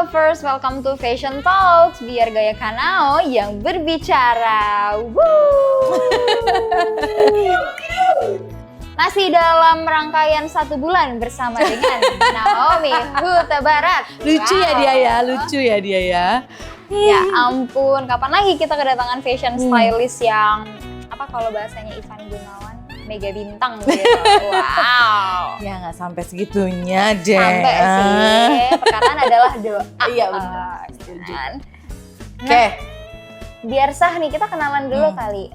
lovers, welcome to Fashion Talks. Biar gaya Kanao yang berbicara. Woo! Masih dalam rangkaian 1 bulan bersama dengan Naomi Huta Barat. Lucu ya dia ya, lucu ya dia ya. Ya ampun, kapan lagi kita kedatangan fashion stylist yang apa kalau bahasanya Ivan Gunawan, mega bintang gitu. Wow. Ya nggak sampai segitunya deh. Sampai sih. Perkataan adalah doa. Iya benar. Setuju. Oke. Biar sah nih kita kenalan dulu kali.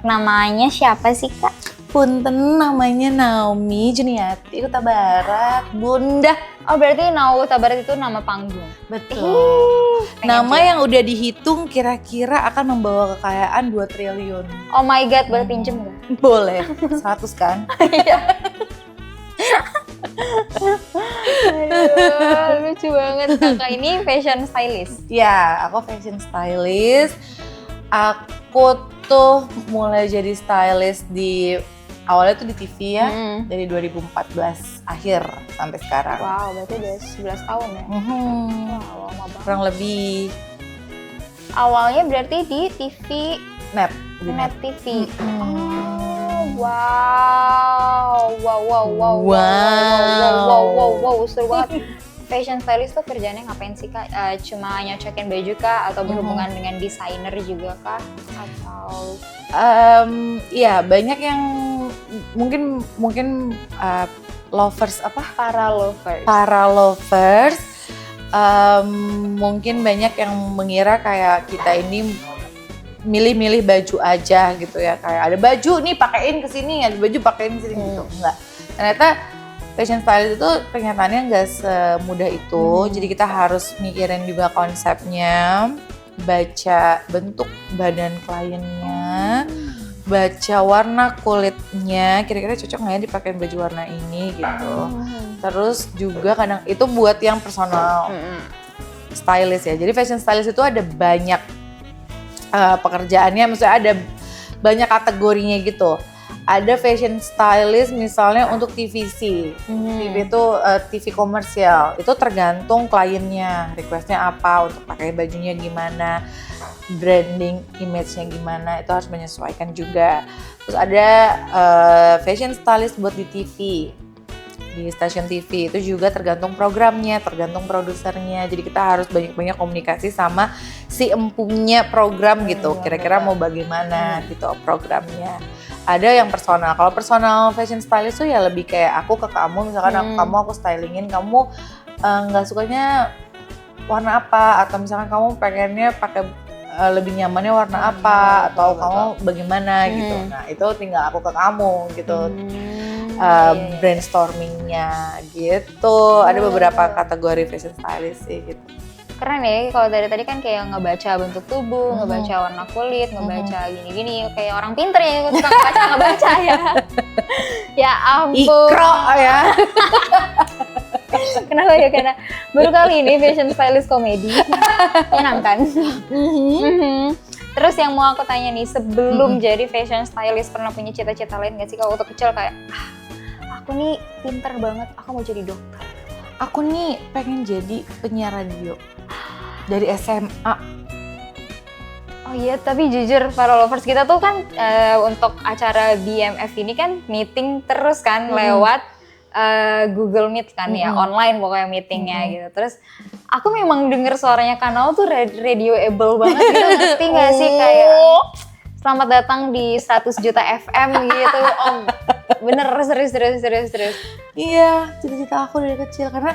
Namanya siapa sih Kak? Punten, namanya Naomi Juniati Huta Barat, Bunda. Oh berarti Naomi Huta Barat itu nama panggung. Betul. Nama yang udah dihitung kira-kira akan membawa kekayaan 2 triliun. Oh my god, boleh pinjem nggak? Boleh, 100 kan? Iya. Aduh, lucu banget. Kakak ini fashion stylist. Ya, aku fashion stylist. Aku tuh mulai jadi stylist di awalnya tuh di TV ya, dari 2014 akhir sampai sekarang. Wow, berarti udah 11 tahun ya? Wow, lama banget. Kurang lebih. Awalnya berarti di TV Net. Net TV. Oh, wow, seru banget. Fashion stylist tuh kerjanya ngapain sih Kak? Cuma nyocokin baju kah? Atau berhubungan dengan desainer juga kah? Atau? Iya banyak yang mungkin lovers apa? Para lovers. Mungkin banyak yang mengira kayak kita ini milih-milih baju aja gitu ya, kayak ada baju nih pakein ke sini, ada baju pakein ke sini gitu. Enggak. Ternyata fashion stylist itu kenyataannya nggak semudah itu. Jadi kita harus mikirin juga konsepnya, baca bentuk badan kliennya, baca warna kulitnya, kira-kira cocok nggak ya dipakai baju warna ini gitu. Terus juga kadang itu buat yang personal stylist ya. Jadi fashion stylist itu ada banyak pekerjaannya, maksudnya ada banyak kategorinya gitu. Ada fashion stylist misalnya untuk TVC, TV itu TV komersial, itu tergantung kliennya, requestnya apa, untuk pakai bajunya gimana, branding, image-nya gimana, itu harus menyesuaikan juga. Terus ada fashion stylist buat di TV, di stasiun TV, itu juga tergantung programnya, tergantung produsernya, jadi kita harus banyak-banyak komunikasi sama si empunya program gitu, kira-kira mau bagaimana gitu programnya. Ada yang personal. Kalau personal fashion stylist tuh ya lebih kayak aku ke kamu, misalkan aku stylingin, kamu nggak sukanya warna apa, atau misalkan kamu pengennya pakai lebih nyamannya warna apa, atau kamu bagaimana gitu. Nah itu tinggal aku ke kamu gitu. Brainstormingnya gitu. Ada beberapa kategori fashion stylist sih gitu. Keren ya, kalau dari tadi kan kayak ngebaca bentuk tubuh, ngebaca warna kulit, ngebaca gini-gini, kayak orang pinter ya, suka ngebaca ya. Ya ampun. Ikro ya. Kenapa ya? Karena baru kali ini fashion stylist komedi. Menyenangkan. Terus yang mau aku tanya nih, sebelum jadi fashion stylist pernah punya cita-cita lain gak sih? Kalau waktu kecil kayak, aku nih pinter banget, aku mau jadi dokter. Aku nih pengen jadi penyiar radio dari SMA. Oh iya, tapi jujur para lovers kita tuh kan untuk acara BMF ini kan meeting terus kan lewat Google Meet kan ya, online pokoknya meetingnya gitu. Terus aku memang denger suaranya Kanao tuh radioable banget gitu, ngerti gak sih kayak selamat datang di 100 juta FM gitu. Oh bener, serius. Iya, cita-cita aku dari kecil karena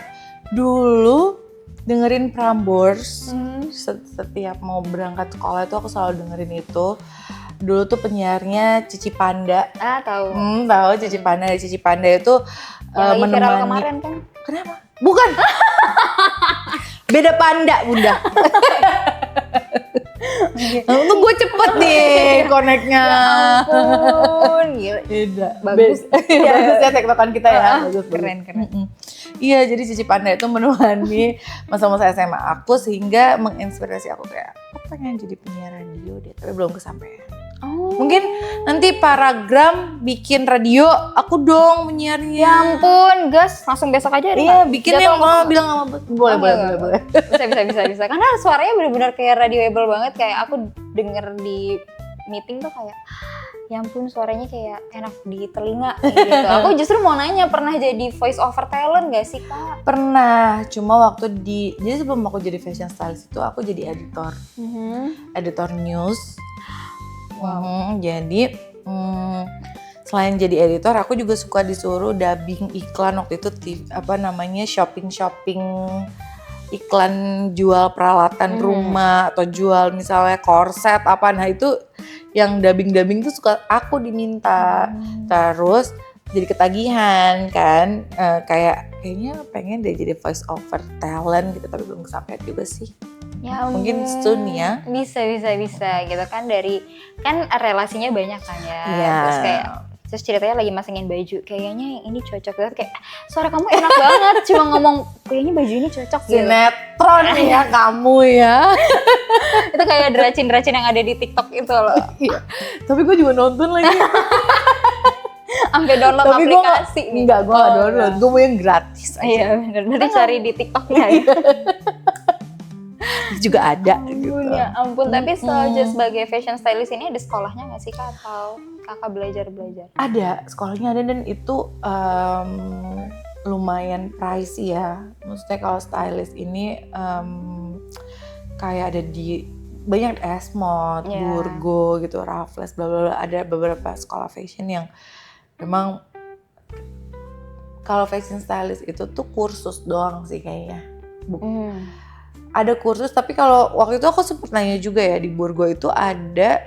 dulu dengerin Prambors setiap mau berangkat sekolah itu aku selalu dengerin itu. Dulu tuh penyiarnya Cici Panda. Tahu. Tahu Cici Panda. Cici Panda itu yang lagi viral kemarin kan? Kenapa? Bukan. Beda panda, Bunda. Untung gue cepet nih connect-nya. Ya ampun, gila. Beda. Bagus. Bagus ya tektokan kita ya. Bagus. Keren. Iya, jadi Cici Panda itu menemani masa-masa SMA aku sehingga menginspirasi aku kayak, aku pengen jadi penyiar radio deh, tapi belum kesampaian. Oh. Mungkin nanti paragram bikin radio, aku dong penyiarnya. Ya ampun, gas, langsung besok aja deh. Iya, bikin yang Jadwal bilang sama boleh, boleh. Bisa. Karena suaranya benar-benar kayak radioable banget, kayak aku denger di meeting tuh kayak ya ampun suaranya kayak enak di telinga gitu. Aku justru mau nanya, pernah jadi voice over talent gak sih Kak? Pernah, cuma waktu jadi sebelum aku jadi fashion stylist itu aku jadi editor news. Jadi selain jadi editor, aku juga suka disuruh dubbing iklan waktu itu shopping iklan jual peralatan rumah atau jual misalnya korset apa. Nah itu yang dubbing tuh suka aku diminta. Terus jadi ketagihan kan, kayaknya pengen deh jadi voice over talent gitu, tapi belum kesampaian juga sih. Ya mungkin soon ya. Bisa gitu kan, dari kan relasinya banyak kan ya. Terus ceritanya lagi masangin baju, kayaknya ini cocok banget, kayak suara kamu enak banget, cuma ngomong kayaknya baju ini cocok gitu. Sinetron ya kamu ya. Itu kayak deracin yang ada di TikTok itu loh. Iya. Tapi gue juga nonton lagi. Sampai download aplikasi nih. Enggak, gue gak download, gue mau yang gratis aja. Iya bener, nanti cari di TikToknya ya. Juga ada gitu. Ya ampun, tapi sebagai fashion stylist ini ada sekolahnya nggak sih Kak, atau Kakak belajar? Ada, sekolahnya ada, dan itu lumayan pricey ya. Maksudnya kalau stylist ini kayak ada di banyak Esmod, Burgo gitu, Raffles, bla bla bla. Ada beberapa sekolah fashion yang memang kalau fashion stylist itu tuh kursus doang sih kayaknya. Ada kursus, tapi kalau waktu itu aku sempet nanya juga ya, di Burgo itu ada,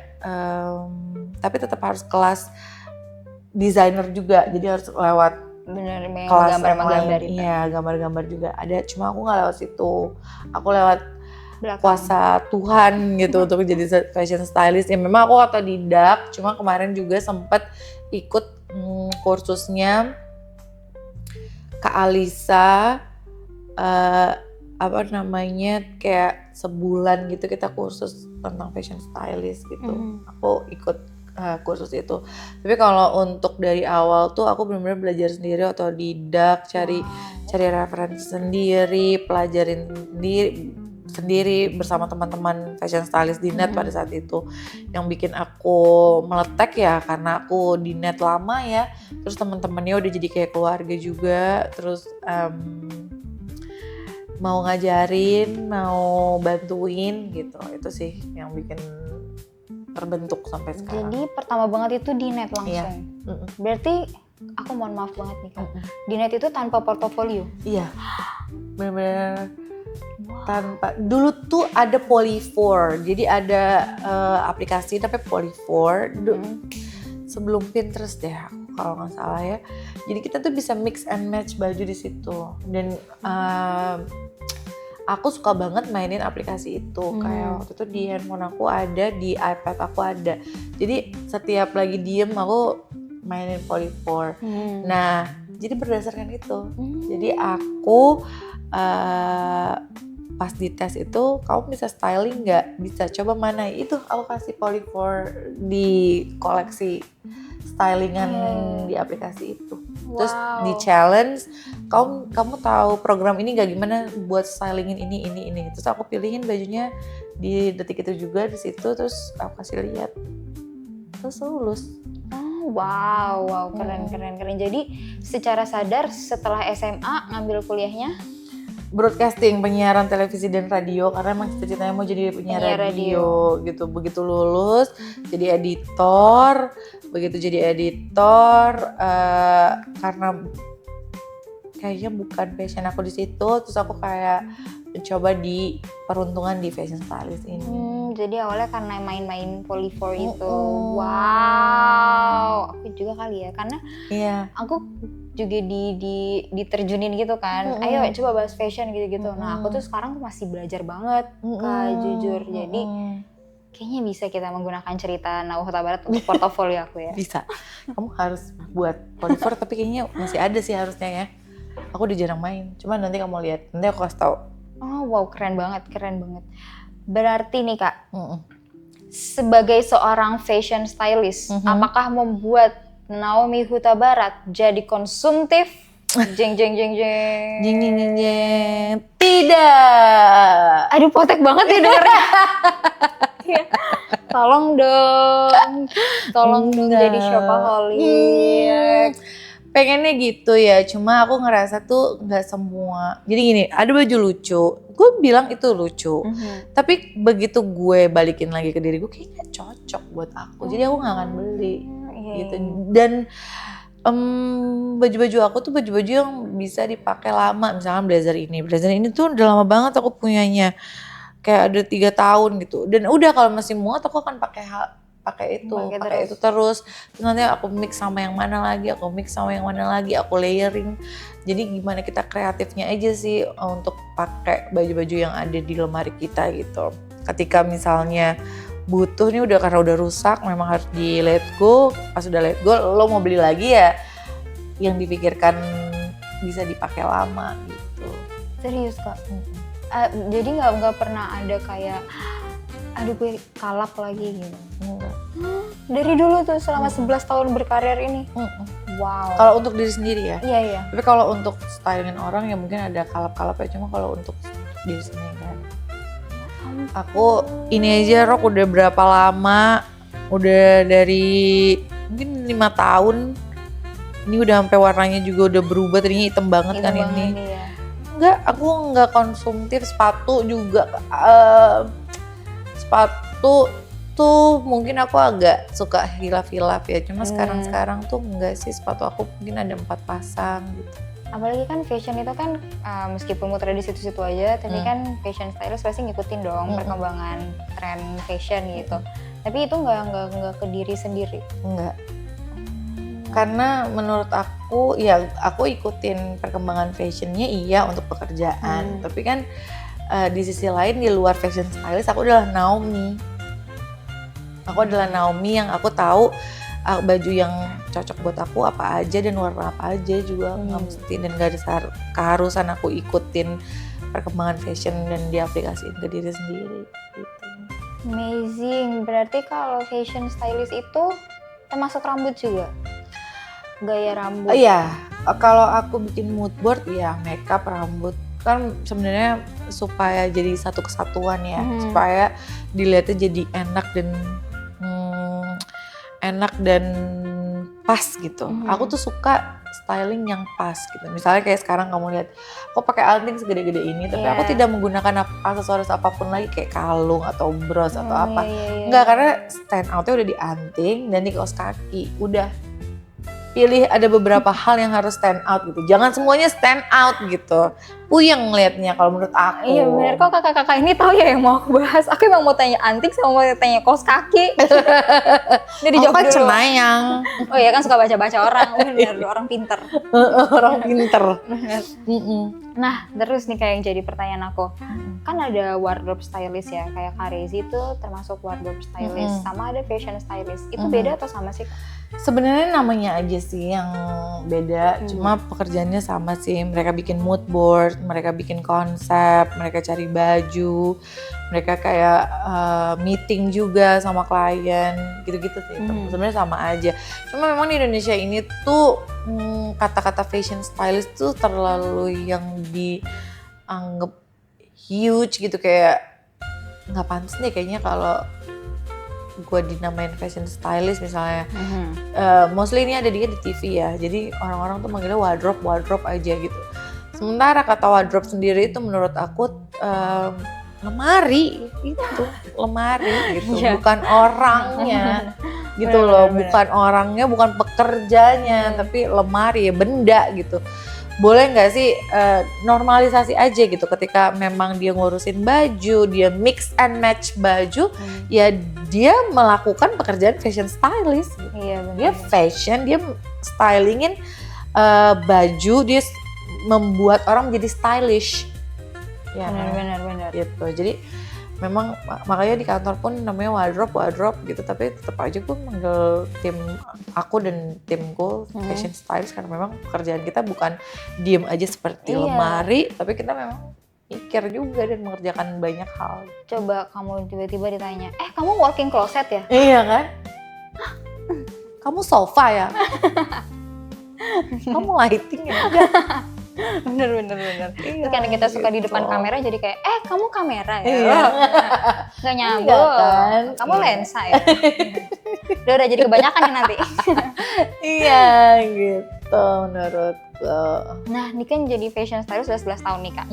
tapi tetap harus kelas desainer juga, jadi harus lewat kelas gambar-gambar. Iya, gambar-gambar juga ada, cuma aku nggak lewat situ, aku lewat kuasa Tuhan gitu untuk jadi fashion stylist. Ya memang aku otodidak, cuma kemarin juga sempet ikut kursusnya Kak Alisa, kayak sebulan gitu kita kursus tentang fashion stylist gitu. Aku ikut kursus itu. Tapi kalau untuk dari awal tuh aku benar-benar belajar sendiri, otodidak, cari referensi sendiri, pelajarin sendiri bersama teman-teman fashion stylist di net pada saat itu. Yang bikin aku meletek ya karena aku di net lama ya. Terus teman-temannya udah jadi kayak keluarga juga. Terus mau ngajarin, mau bantuin gitu. Itu sih yang bikin terbentuk sampai sekarang. Jadi pertama banget itu di net langsung. Iya. Berarti aku mohon maaf banget nih Kak. Di net itu tanpa portofolio. Iya. Benar-benar tanpa. Dulu tuh ada Poly4. Jadi ada aplikasi tapi Poly4. Sebelum Pinterest deh kalau nggak salah ya. Jadi kita tuh bisa mix and match baju di situ. Dan aku suka banget mainin aplikasi itu. Kayak waktu itu di handphone aku ada, di iPad aku ada. Jadi setiap lagi diem aku mainin Poly4. Nah, jadi berdasarkan itu. Jadi aku pas di tes itu, kamu bisa styling nggak? Bisa, coba mana? Itu aku kasih Poly4 di koleksi stylingan di aplikasi itu. Terus di challenge, kamu tahu program ini nggak, gimana buat stylingin ini. Terus aku pilihin bajunya di detik itu juga di situ, terus aku kasih lihat. Terus lulus. Wow, keren. Jadi secara sadar setelah SMA ngambil kuliahnya broadcasting, penyiaran televisi dan radio, karena emang cita-citanya mau jadi penyiar radio gitu. Begitu lulus jadi editor, karena kayaknya bukan passion aku di situ, terus aku kayak mencoba di peruntungan di fashion stylist ini. Jadi awalnya karena main-main Poly4 itu. Wow, aku juga kali ya, karena aku juga diterjunin gitu kan. Ayo coba bahas fashion gitu-gitu. Nah, aku tuh sekarang masih belajar banget, Kak, jujur. Jadi kayaknya bisa kita menggunakan cerita Nauh Huta Barat untuk portofolio aku ya. Bisa. Kamu harus buat Poly4, tapi kayaknya masih ada sih harusnya ya. Aku udah jarang main. Cuma nanti kamu lihat, nanti aku kasih tahu. Oh, wow, keren banget. Berarti nih Kak, sebagai seorang fashion stylist, apakah membuat Naomi Huta Barat jadi konsumtif? Jeng jeng jeng jeng. Jeng jeng jeng jeng. Tidak. Aduh, potek banget ya dengernya. Iya. Tolong dong Enggak. jadi shopaholic. Pengennya gitu ya, cuma aku ngerasa tuh nggak semua. Jadi gini, ada baju lucu, gue bilang itu lucu. Tapi begitu gue balikin lagi ke diri gue, kayaknya cocok buat aku. Jadi aku nggak akan beli gitu. Dan baju-baju aku tuh baju-baju yang bisa dipakai lama. Misalnya blazer ini tuh udah lama banget aku punyanya, kayak ada 3 tahun gitu. Dan udah kalau masih muat aku akan pakai itu terus. Terus nanti aku mix sama yang mana lagi, aku layering. Jadi gimana kita kreatifnya aja sih untuk pakai baju-baju yang ada di lemari kita gitu. Ketika misalnya butuh nih karena udah rusak, memang harus di let go. Pas udah let go, lo mau beli lagi ya yang dipikirkan bisa dipakai lama gitu. Serius Kak? Jadi nggak pernah ada kayak aduh gue kalap lagi gitu? Enggak. Dari dulu tuh selama 11 tahun berkarir ini? Wow. Kalau untuk diri sendiri ya? Iya. Tapi kalau untuk stylingin orang ya mungkin ada kalap-kalap ya, cuma kalau untuk diri sendiri kan. Aku ini aja rok udah berapa lama, udah dari mungkin 5 tahun. Ini udah sampai warnanya juga udah berubah, tadinya hitam banget kan ini. Ya. Enggak, aku enggak konsumtif. Sepatu juga, sepatu tuh mungkin aku agak suka hilaf-hilaf ya. Cuma sekarang tuh enggak sih, sepatu aku mungkin ada 4 pasang gitu. Apalagi kan fashion itu kan meskipun muter di situ-situ aja, tapi kan fashion stylist pasti ngikutin dong perkembangan tren fashion gitu. Tapi itu nggak ke diri sendiri. Enggak. Karena menurut aku ya aku ikutin perkembangan fashionnya iya untuk pekerjaan. Tapi kan di sisi lain di luar fashion stylist aku adalah Naomi. Aku adalah Naomi yang aku tahu baju yang cocok buat aku apa aja dan warna apa aja juga nggak mesti, dan gak ada keharusan aku ikutin perkembangan fashion dan diaplikasiin ke diri sendiri gitu. Amazing, berarti kalau fashion stylist itu termasuk rambut juga? Gaya rambut? Iya, kalau aku bikin mood board ya makeup, rambut kan sebenarnya supaya jadi satu kesatuan ya, supaya dilihatnya jadi enak dan pas gitu. Aku tuh suka styling yang pas gitu. Misalnya kayak sekarang kamu lihat, aku pakai anting segede-gede ini, tapi aku tidak menggunakan aksesoris apapun lagi kayak kalung atau bros atau apa. Enggak, karena stand outnya udah di anting dan di kaos kaki. Udah pilih ada beberapa hal yang harus stand out gitu. Jangan semuanya stand out gitu. Puyeng ngeliatnya kalau menurut aku. Iya bener, kok kakak-kakak ini tahu ya yang mau aku bahas. Aku emang mau tanya antik sama mau tanya kaos kaki. Jadi aku kan dulu. cenayang. Oh iya kan suka baca-baca orang, bener, orang pinter. Orang pinter. Nah terus nih kayak yang jadi pertanyaan aku. Kan ada wardrobe stylist ya, kayak Karezi itu termasuk wardrobe stylist. Sama ada fashion stylist. Itu beda atau sama sih? Sebenarnya namanya aja sih yang beda, cuma pekerjaannya sama sih. Mereka bikin mood board, mereka bikin konsep, mereka cari baju, mereka kayak meeting juga sama klien, gitu-gitu sih. Sebenarnya sama aja. Cuma memang di Indonesia ini tuh kata-kata fashion stylist tuh terlalu yang dianggap huge gitu, kayak nggak pantas deh kayaknya kalau gue dinamain fashion stylist misalnya. Mostly ini ada di TV ya, jadi orang-orang tuh manggilnya wardrobe aja gitu. Sementara kata wardrobe sendiri itu menurut aku lemari gitu, bukan orangnya gitu loh, bukan orangnya, bukan pekerjanya, tapi lemari ya, benda gitu. Boleh nggak sih normalisasi aja gitu, ketika memang dia ngurusin baju, dia mix and match baju, ya dia melakukan pekerjaan fashion stylist. Iya benar. Dia fashion, dia stylingin baju, dia membuat orang menjadi stylish. Ya, benar. Gitu. Jadi memang makanya di kantor pun namanya wardrobe gitu, tapi tetap aja gue manggil tim aku dan timku fashion stylist, karena memang pekerjaan kita bukan diem aja seperti lemari, tapi kita memang mikir juga dan mengerjakan banyak hal. Coba kamu tiba-tiba ditanya, kamu walking closet ya? Iya kan? Kamu sofa ya? Kamu lighting ya? Bener. Iya, Itu karena kita suka di depan gitu. kamera jadi kayak, kamu kamera ya? Iya. Gak nyambung. Iya kan? Kamu Iya. lensa ya? Udah jadi kebanyakan nih nanti. Iya gitu menurutku. Nah, ini kan jadi fashion stylist udah 11 tahun nih Kak.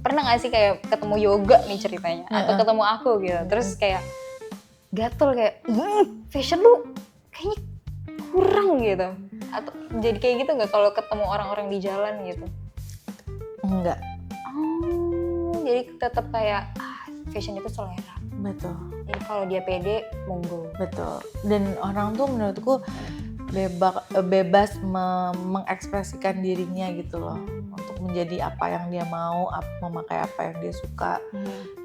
Pernah gak sih kayak ketemu yoga nih ceritanya? Atau ketemu aku gitu, terus kayak gatel kayak, fashion lu kayaknya kurang gitu. Atau jadi kayak gitu nggak kalau ketemu orang-orang di jalan gitu? Enggak. Oh, jadi tetap kayak fashion itu selera. Betul. Jadi kalau dia pede, monggo. Betul. Dan orang tuh menurutku bebas mengekspresikan dirinya gitu loh, untuk menjadi apa yang dia mau, memakai apa yang dia suka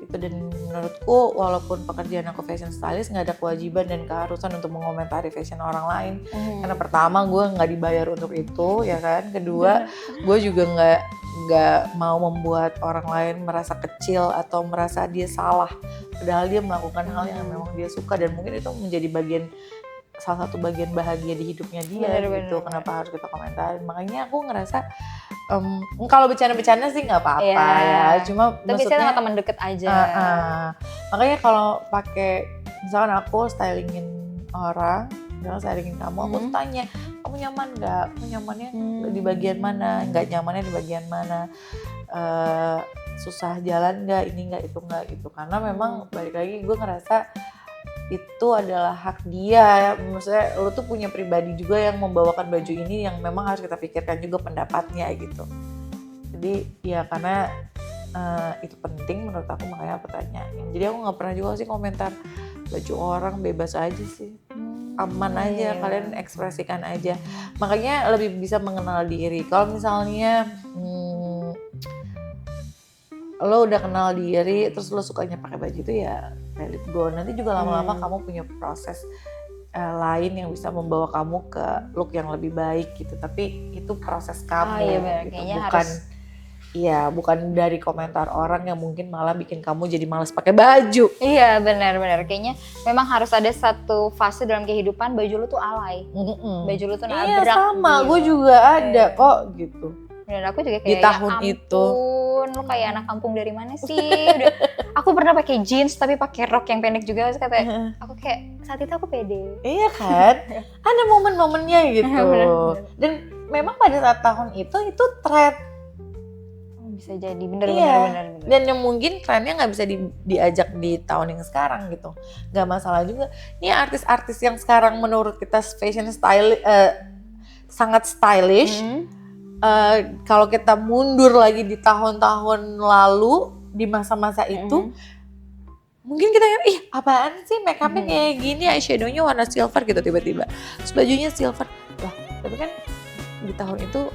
gitu. Dan menurutku walaupun pekerjaan aku fashion stylist nggak ada kewajiban dan keharusan untuk mengomentari fashion orang lain. Karena pertama gue nggak dibayar untuk itu ya kan, kedua gue juga nggak mau membuat orang lain merasa kecil atau merasa dia salah padahal dia melakukan hal yang memang dia suka dan mungkin itu menjadi salah satu bagian bahagia di hidupnya dia. Gitu. Kenapa harus kita komentarin? Makanya aku ngerasa kalau bercanda-bercanda sih nggak apa-apa ya. Cuma tapi maksudnya saya sama teman deket aja. Makanya kalau pakai misalkan aku stylingin orang, misalkan stylingin kamu, aku tanya kamu nyaman nggak? Kamu nyamannya di bagian mana? Nggak nyamannya di bagian mana? Susah jalan nggak? Ini nggak, itu nggak gitu. Karena memang balik lagi gue ngerasa itu adalah hak dia. Maksudnya lo tuh punya pribadi juga yang membawakan baju ini yang memang harus kita pikirkan juga pendapatnya gitu. Jadi ya karena itu penting menurut aku, makanya aku tanyain. Jadi aku nggak pernah juga sih komentar baju orang, bebas aja sih, aman aja, kalian ekspresikan aja. Makanya lebih bisa mengenal diri. Kalau misalnya lo udah kenal diri terus lo sukanya pakai baju itu ya let it go. Nanti juga lama-lama kamu punya proses lain yang bisa membawa kamu ke look yang lebih baik gitu. Tapi itu proses kamu gitu. Bukan dari komentar orang yang mungkin malah bikin kamu jadi malas pakai baju. Iya benar-benar, kayaknya memang harus ada satu fase dalam kehidupan baju lu tuh alay. Baju lu tuh nabrak. Iya sama, gitu. gue juga ada kok gitu. Dan aku juga kayak di tahun ya ampun, itu lu kayak anak kampung dari mana sih? Aku pernah pakai jeans tapi pakai rok yang pendek juga, terus katanya aku kayak saat itu aku pede. Iya kan? Ada momen-momennya gitu. Dan memang pada saat tahun itu tren. Bisa jadi bener. Dan yang mungkin trennya nggak bisa diajak di tahun yang sekarang gitu. Nggak masalah juga. Ini artis-artis yang sekarang menurut kita fashion style sangat stylish. Kalau kita mundur lagi di tahun-tahun lalu, di masa-masa itu, mungkin kita kan, apaan sih make upnya kayak gini, eyeshadownya warna silver gitu tiba-tiba, terus bajunya silver. Wah, tapi kan di tahun itu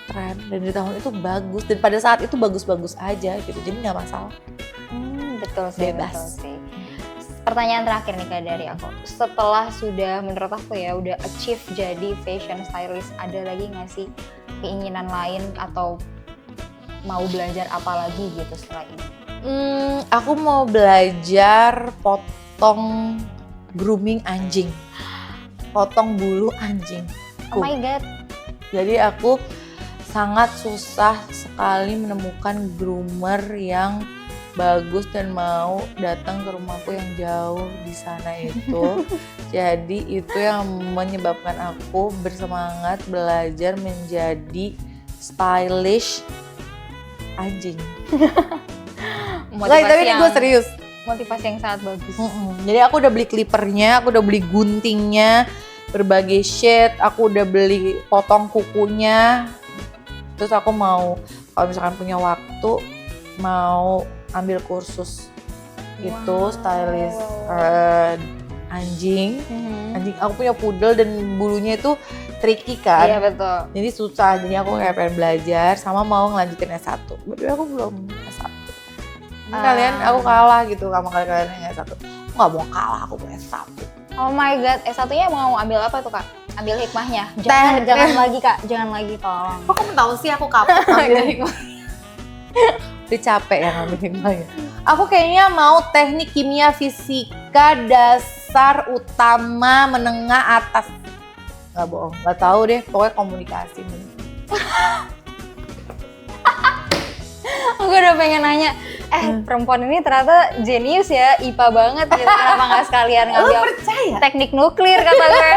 tren dan di tahun itu bagus dan pada saat itu bagus-bagus aja gitu, jadi nggak masalah. Betul sih. Bebas. Betul sih. Pertanyaan terakhir nih Kak dari aku, setelah sudah menurut aku ya udah achieve jadi fashion stylist, ada lagi nggak sih keinginan lain atau mau belajar apa lagi gitu setelah ini? Aku mau belajar potong grooming anjing, potong bulu anjing. Oh my god. Jadi aku sangat susah sekali menemukan groomer yang bagus dan mau datang ke rumahku yang jauh di sana itu. Jadi itu yang menyebabkan aku bersemangat belajar menjadi stylish anjing. Tapi ini gue serius. Motivasi yang sangat bagus. Jadi aku udah beli clippernya, aku udah beli guntingnya, berbagai shade, aku udah beli potong kukunya. Terus aku mau kalau misalkan punya waktu mau ambil kursus itu stylist anjing. Anjing aku punya poodle dan bulunya itu tricky kan. Iya betul. Jadi susah, jadi aku kayak pengen belajar sama mau ngelanjutin S1. Tapi aku belum S1. Kalian aku kalah gitu sama kalian yang S1. Aku nggak mau kalah, aku mau S1. Oh my god, S1-nya mau ambil apa tuh Kak? Ambil hikmahnya? Jangan lagi Kak, jangan lagi tolong. Kok kamu tahu sih aku kapan ambil hikmah? Dia capek ya ngambil hikmahnya. Aku kayaknya mau teknik kimia fisika dasar utama menengah atas. Nggak bohong, nggak tahu deh. Pokoknya komunikasi. Aku udah pengen nanya, perempuan ini ternyata jenius ya, IPA banget gitu. Kenapa nggak sekalian ngambil Percaya? teknik nuklir kata gue.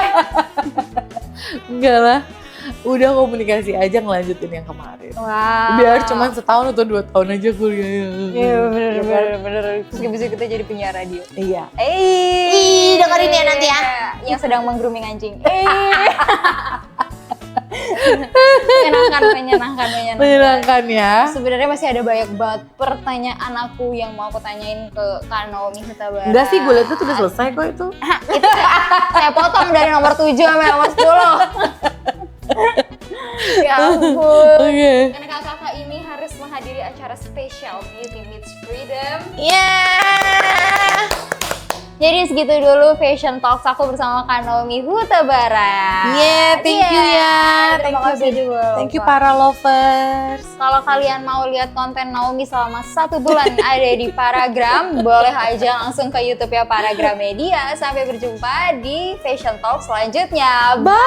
Enggak lah. Udah komunikasi aja ngelanjutin yang kemarin. Wow. Biar cuma setahun atau 2 tahun aja kuliahnya. Iya bener. Terus bisa kita jadi penyiar radio. Iya. Dengerin ya nanti ya. Yang sedang meng-grooming anjing. Menyenangkan ya. Sebenarnya masih ada banyak banget pertanyaan aku yang mau aku tanyain ke Kak Naomi Huta Barat. Enggak sih, gue liat tuh udah selesai kok itu. Itu saya potong dari nomor 7 sampai nomor 10. Ya ampun. Oke. Karena kakak ini harus menghadiri acara spesial Beauty Meets Freedom. Jadi segitu dulu Fashion Talks aku bersama Kak Naomi Huta Barat. Thank you ya. Terima kasih juga. Thank you para lovers. Kalau kalian mau lihat konten Naomi selama 1 bulan ada di Paragram, boleh aja langsung ke YouTube ya Paragram Media. Sampai berjumpa di Fashion Talk selanjutnya. Bye.